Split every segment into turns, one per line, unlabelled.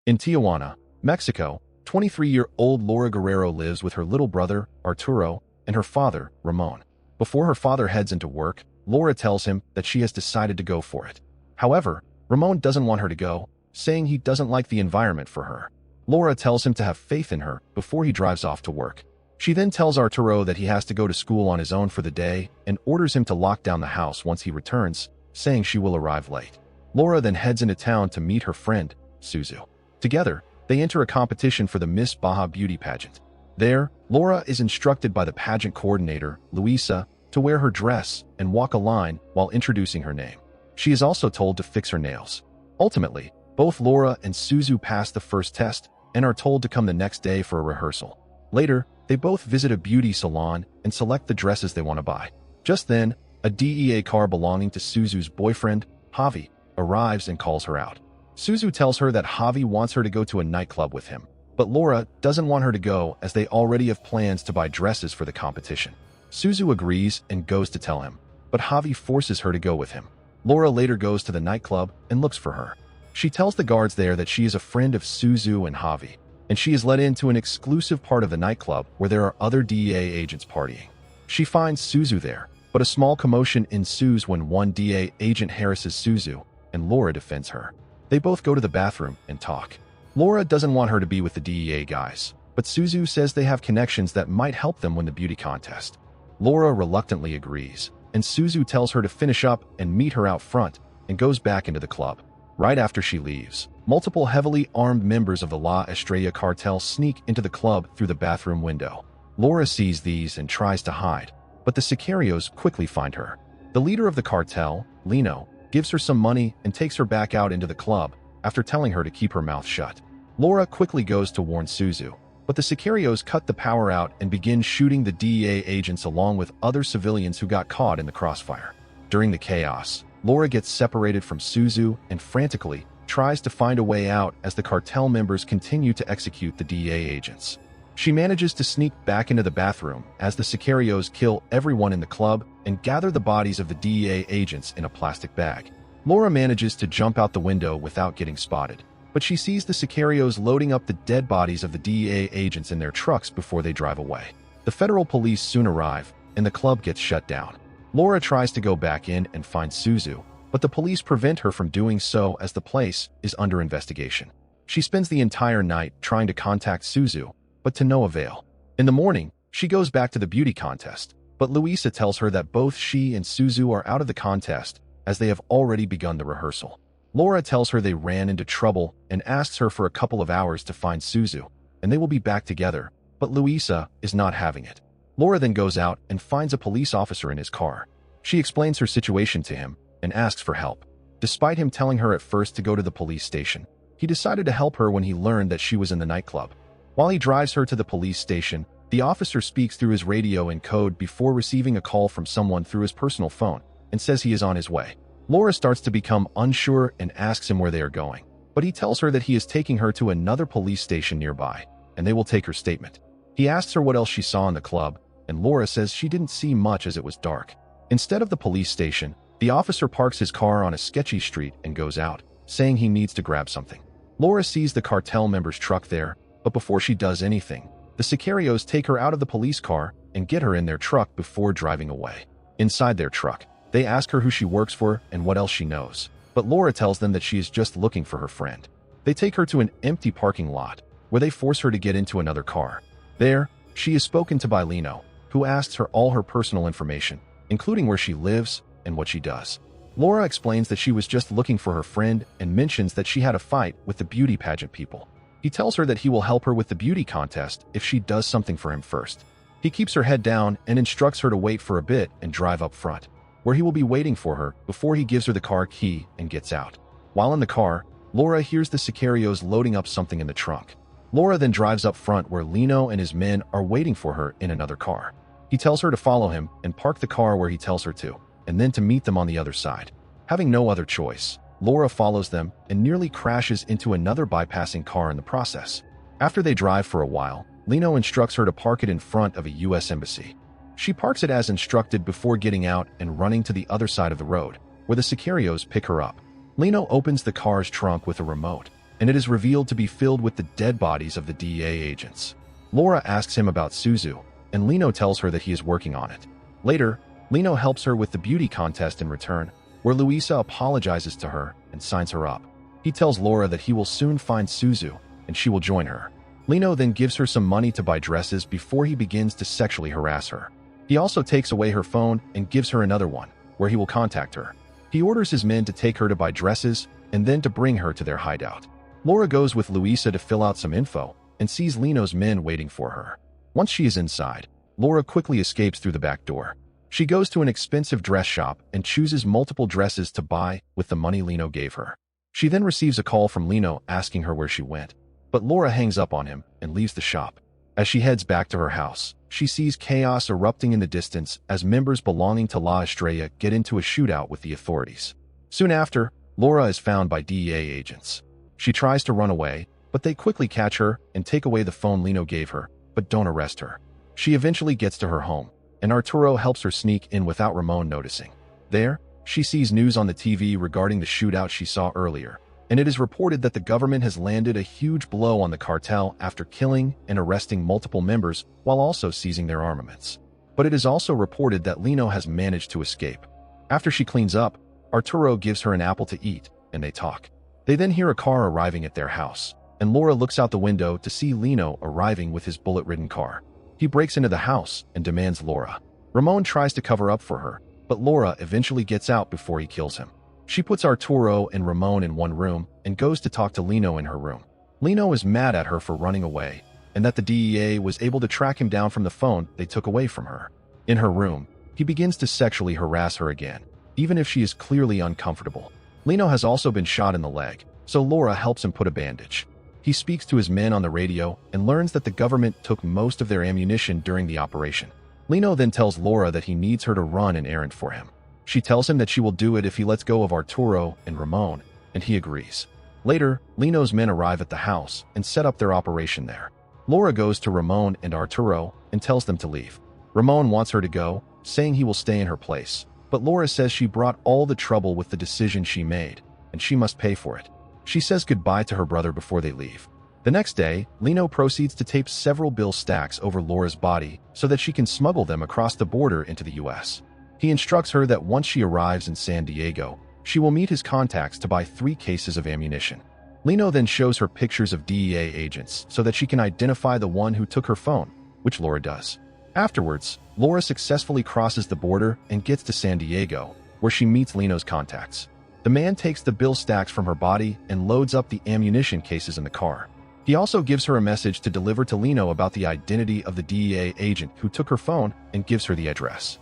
In Tijuana, Mexico, 23-year-old Laura Guerrero lives with her little brother, Arturo, and her father, Ramon. Before her father heads into work, Laura tells him that she has decided to go for it. However, Ramon doesn't want her to go, saying he doesn't like the environment for her. Laura tells him to have faith in her before he drives off to work. She then tells Arturo that he has to go to school on his own for the day and orders him to lock down the house once he returns, saying she will arrive late. Laura then heads into town to meet her friend, Suzu. Together, they enter a competition for the Miss Baja beauty pageant. There, Laura is instructed by the pageant coordinator, Luisa, to wear her dress and walk a line while introducing her name. She is also told to fix her nails. Ultimately, both Laura and Suzu pass the first test and are told to come the next day for a rehearsal. Later, they both visit a beauty salon and select the dresses they want to buy. Just then, a DEA car belonging to Suzu's boyfriend, Javi, arrives and calls her out. Suzu tells her that Javi wants her to go to a nightclub with him, but Laura doesn't want her to go as they already have plans to buy dresses for the competition. Suzu agrees and goes to tell him, but Javi forces her to go with him. Laura later goes to the nightclub and looks for her. She tells the guards there that she is a friend of Suzu and Javi, and she is let into an exclusive part of the nightclub where there are other DEA agents partying. She finds Suzu there, but a small commotion ensues when one DEA agent harasses Suzu, and Laura defends her. They both go to the bathroom and talk. Laura doesn't want her to be with the DEA guys, but Suzu says they have connections that might help them win the beauty contest. Laura reluctantly agrees, and Suzu tells her to finish up and meet her out front and goes back into the club. Right after she leaves, multiple heavily armed members of the La Estrella cartel sneak into the club through the bathroom window. Laura sees these and tries to hide, but the sicarios quickly find her. The leader of the cartel, Lino, gives her some money and takes her back out into the club after telling her to keep her mouth shut. Laura quickly goes to warn Suzu, but the sicarios cut the power out and begin shooting the DEA agents along with other civilians who got caught in the crossfire. During the chaos, Laura gets separated from Suzu and frantically tries to find a way out as the cartel members continue to execute the DEA agents. She manages to sneak back into the bathroom as the sicarios kill everyone in the club and gather the bodies of the DEA agents in a plastic bag. Laura manages to jump out the window without getting spotted, but she sees the sicarios loading up the dead bodies of the DEA agents in their trucks before they drive away. The federal police soon arrive, and the club gets shut down. Laura tries to go back in and find Suzu, but the police prevent her from doing so as the place is under investigation. She spends the entire night trying to contact Suzu, but to no avail. In the morning, she goes back to the beauty contest, but Luisa tells her that both she and Suzu are out of the contest as they have already begun the rehearsal. Laura tells her they ran into trouble and asks her for a couple of hours to find Suzu, and they will be back together, but Luisa is not having it. Laura then goes out and finds a police officer in his car. She explains her situation to him and asks for help. Despite him telling her at first to go to the police station, he decided to help her when he learned that she was in the nightclub. While he drives her to the police station, the officer speaks through his radio in code before receiving a call from someone through his personal phone and says he is on his way. Laura starts to become unsure and asks him where they are going, but he tells her that he is taking her to another police station nearby, and they will take her statement. He asks her what else she saw in the club, and Laura says she didn't see much as it was dark. Instead of the police station, the officer parks his car on a sketchy street and goes out, saying he needs to grab something. Laura sees the cartel member's truck there, but before she does anything, the sicarios take her out of the police car and get her in their truck before driving away. Inside their truck, they ask her who she works for and what else she knows, but Laura tells them that she is just looking for her friend. They take her to an empty parking lot, where they force her to get into another car. There, she is spoken to by Lino, who asks her all her personal information, including where she lives and what she does. Laura explains that she was just looking for her friend and mentions that she had a fight with the beauty pageant people. He tells her that he will help her with the beauty contest if she does something for him first. He keeps her head down and instructs her to wait for a bit and drive up front, where he will be waiting for her before he gives her the car key and gets out. While in the car, Laura hears the sicarios loading up something in the trunk. Laura then drives up front where Lino and his men are waiting for her in another car. He tells her to follow him and park the car where he tells her to, and then to meet them on the other side. Having no other choice, Laura follows them and nearly crashes into another bypassing car in the process. After they drive for a while, Lino instructs her to park it in front of a U.S. embassy. She parks it as instructed before getting out and running to the other side of the road, where the sicarios pick her up. Lino opens the car's trunk with a remote, and it is revealed to be filled with the dead bodies of the DEA agents. Laura asks him about Suzu, and Lino tells her that he is working on it. Later, Lino helps her with the beauty contest in return, where Luisa apologizes to her and signs her up. He tells Laura that he will soon find Suzu, and she will join her. Lino then gives her some money to buy dresses before he begins to sexually harass her. He also takes away her phone and gives her another one, where he will contact her. He orders his men to take her to buy dresses and then to bring her to their hideout. Laura goes with Luisa to fill out some info and sees Lino's men waiting for her. Once she is inside, Laura quickly escapes through the back door. She goes to an expensive dress shop and chooses multiple dresses to buy with the money Lino gave her. She then receives a call from Lino asking her where she went, but Laura hangs up on him and leaves the shop. As she heads back to her house, she sees chaos erupting in the distance as members belonging to La Estrella get into a shootout with the authorities. Soon after, Laura is found by DEA agents. She tries to run away, but they quickly catch her and take away the phone Lino gave her, but don't arrest her. She eventually gets to her home, and Arturo helps her sneak in without Ramon noticing. There, she sees news on the TV regarding the shootout she saw earlier, and it is reported that the government has landed a huge blow on the cartel after killing and arresting multiple members while also seizing their armaments. But it is also reported that Lino has managed to escape. After she cleans up, Arturo gives her an apple to eat, and they talk. They then hear a car arriving at their house, and Laura looks out the window to see Lino arriving with his bullet-ridden car. He breaks into the house and demands Laura. Ramon tries to cover up for her, but Laura eventually gets out before he kills him. She puts Arturo and Ramon in one room and goes to talk to Lino in her room. Lino is mad at her for running away, and that the DEA was able to track him down from the phone they took away from her. In her room, he begins to sexually harass her again, even if she is clearly uncomfortable. Lino has also been shot in the leg, so Laura helps him put a bandage. He speaks to his men on the radio and learns that the government took most of their ammunition during the operation. Lino then tells Laura that he needs her to run an errand for him. She tells him that she will do it if he lets go of Arturo and Ramon, and he agrees. Later, Lino's men arrive at the house and set up their operation there. Laura goes to Ramon and Arturo and tells them to leave. Ramon wants her to go, saying he will stay in her place, but Laura says she brought all the trouble with the decision she made, and she must pay for it. She says goodbye to her brother before they leave. The next day, Lino proceeds to tape several bill stacks over Laura's body so that she can smuggle them across the border into the U.S. He instructs her that once she arrives in San Diego, she will meet his contacts to buy 3 cases of ammunition. Lino then shows her pictures of DEA agents so that she can identify the one who took her phone, which Laura does. Afterwards, Laura successfully crosses the border and gets to San Diego, where she meets Lino's contacts. The man takes the bill stacks from her body and loads up the ammunition cases in the car. He also gives her a message to deliver to Lino about the identity of the DEA agent who took her phone and gives her the address,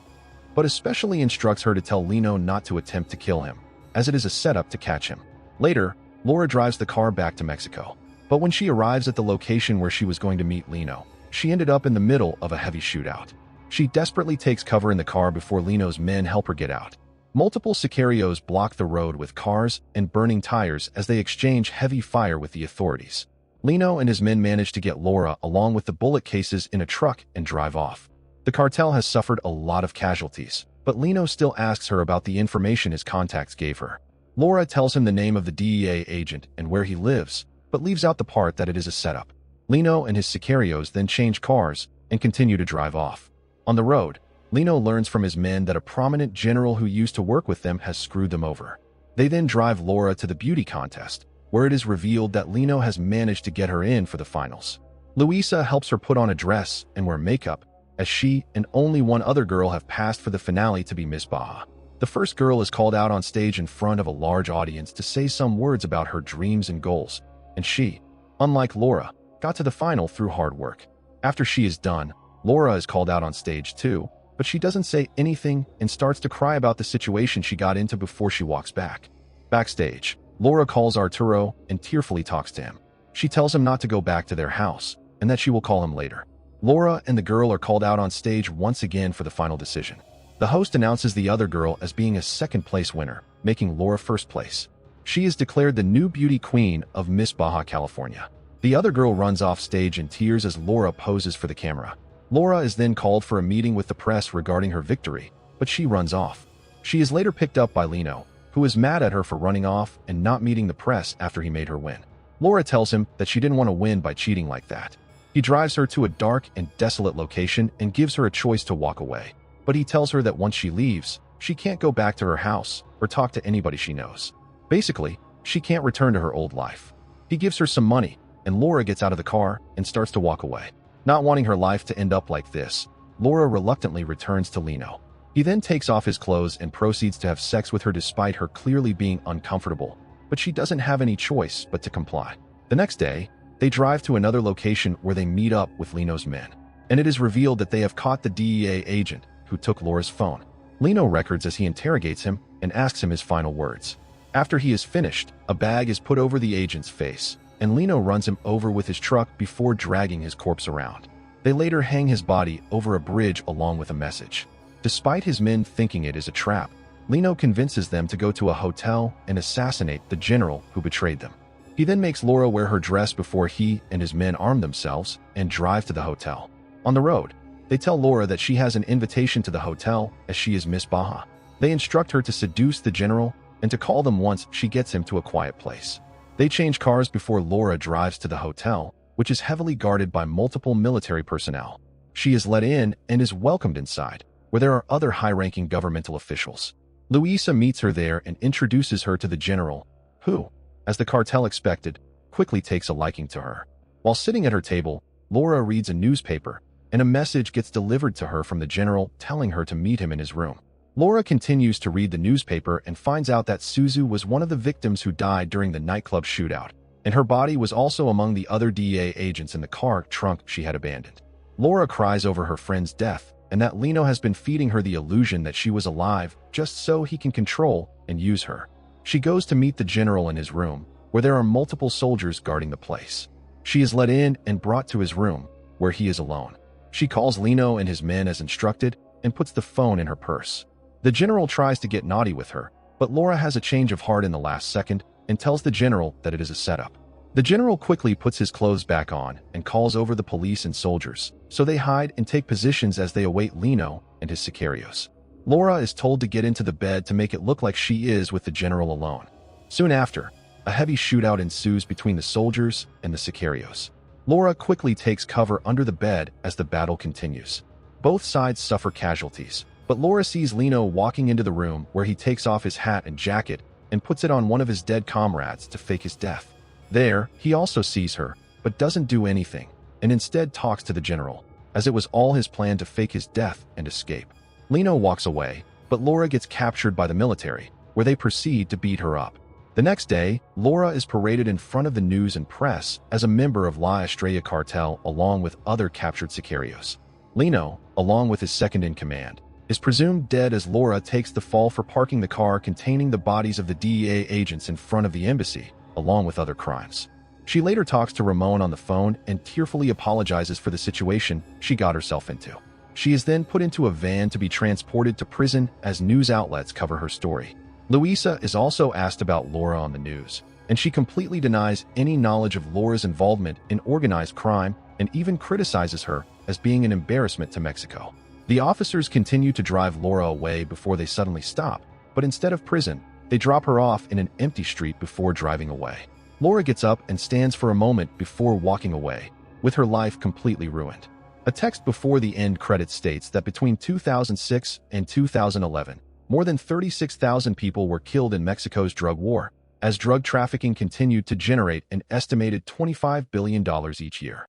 but especially instructs her to tell Lino not to attempt to kill him, as it is a setup to catch him. Later, Laura drives the car back to Mexico, but when she arrives at the location where she was going to meet Lino, she ended up in the middle of a heavy shootout. She desperately takes cover in the car before Lino's men help her get out. Multiple sicarios block the road with cars and burning tires as they exchange heavy fire with the authorities. Lino and his men manage to get Laura along with the bullet cases in a truck and drive off. The cartel has suffered a lot of casualties, but Lino still asks her about the information his contacts gave her. Laura tells him the name of the DEA agent and where he lives, but leaves out the part that it is a setup. Lino and his sicarios then change cars and continue to drive off. On the road, Lino learns from his men that a prominent general who used to work with them has screwed them over. They then drive Laura to the beauty contest, where it is revealed that Lino has managed to get her in for the finals. Luisa helps her put on a dress and wear makeup, as she and only one other girl have passed for the finale to be Miss Baja. The first girl is called out on stage in front of a large audience to say some words about her dreams and goals, and she, unlike Laura, got to the final through hard work. After she is done, Laura is called out on stage too, but she doesn't say anything and starts to cry about the situation she got into before she walks back. Backstage, Laura calls Arturo and tearfully talks to him. She tells him not to go back to their house and that she will call him later. Laura and the girl are called out on stage once again for the final decision. The host announces the other girl as being a second-place winner, making Laura first place. She is declared the new beauty queen of Miss Baja California. The other girl runs off stage in tears as Laura poses for the camera. Laura is then called for a meeting with the press regarding her victory, but she runs off. She is later picked up by Lino, who is mad at her for running off and not meeting the press after he made her win. Laura tells him that she didn't want to win by cheating like that. He drives her to a dark and desolate location and gives her a choice to walk away. But he tells her that once she leaves, she can't go back to her house or talk to anybody she knows. Basically, she can't return to her old life. He gives her some money, and Laura gets out of the car and starts to walk away. Not wanting her life to end up like this, Laura reluctantly returns to Lino. He then takes off his clothes and proceeds to have sex with her despite her clearly being uncomfortable, but she doesn't have any choice but to comply. The next day, they drive to another location where they meet up with Lino's men, and it is revealed that they have caught the DEA agent who took Laura's phone. Lino records as he interrogates him and asks him his final words. After he is finished, a bag is put over the agent's face, and Lino runs him over with his truck before dragging his corpse around. They later hang his body over a bridge along with a message. Despite his men thinking it is a trap, Lino convinces them to go to a hotel and assassinate the general who betrayed them. He then makes Laura wear her dress before he and his men arm themselves and drive to the hotel. On the road, they tell Laura that she has an invitation to the hotel as she is Miss Baja. They instruct her to seduce the general and to call them once she gets him to a quiet place. They change cars before Laura drives to the hotel, which is heavily guarded by multiple military personnel. She is let in and is welcomed inside, where there are other high-ranking governmental officials. Luisa meets her there and introduces her to the general, who, as the cartel expected, quickly takes a liking to her. While sitting at her table, Laura reads a newspaper, and a message gets delivered to her from the general telling her to meet him in his room. Laura continues to read the newspaper and finds out that Suzu was one of the victims who died during the nightclub shootout, and her body was also among the other DEA agents in the car trunk she had abandoned. Laura cries over her friend's death and that Lino has been feeding her the illusion that she was alive just so he can control and use her. She goes to meet the general in his room, where there are multiple soldiers guarding the place. She is let in and brought to his room, where he is alone. She calls Lino and his men as instructed and puts the phone in her purse. The general tries to get naughty with her, but Laura has a change of heart in the last second and tells the general that it is a setup. The general quickly puts his clothes back on and calls over the police and soldiers, so they hide and take positions as they await Lino and his sicarios. Laura is told to get into the bed to make it look like she is with the general alone. Soon after, a heavy shootout ensues between the soldiers and the sicarios. Laura quickly takes cover under the bed as the battle continues. Both sides suffer casualties, but Laura sees Lino walking into the room where he takes off his hat and jacket and puts it on one of his dead comrades to fake his death. There, he also sees her, but doesn't do anything, and instead talks to the general, as it was all his plan to fake his death and escape. Lino walks away, but Laura gets captured by the military, where they proceed to beat her up. The next day, Laura is paraded in front of the news and press as a member of La Estrella Cartel along with other captured sicarios. Lino, along with his second-in-command, is presumed dead as Laura takes the fall for parking the car containing the bodies of the DEA agents in front of the embassy, along with other crimes. She later talks to Ramon on the phone and tearfully apologizes for the situation she got herself into. She is then put into a van to be transported to prison as news outlets cover her story. Luisa is also asked about Laura on the news, and she completely denies any knowledge of Laura's involvement in organized crime and even criticizes her as being an embarrassment to Mexico. The officers continue to drive Laura away before they suddenly stop, but instead of prison, they drop her off in an empty street before driving away. Laura gets up and stands for a moment before walking away, with her life completely ruined. A text before the end credits states that between 2006 and 2011, more than 36,000 people were killed in Mexico's drug war, as drug trafficking continued to generate an estimated $25 billion each year.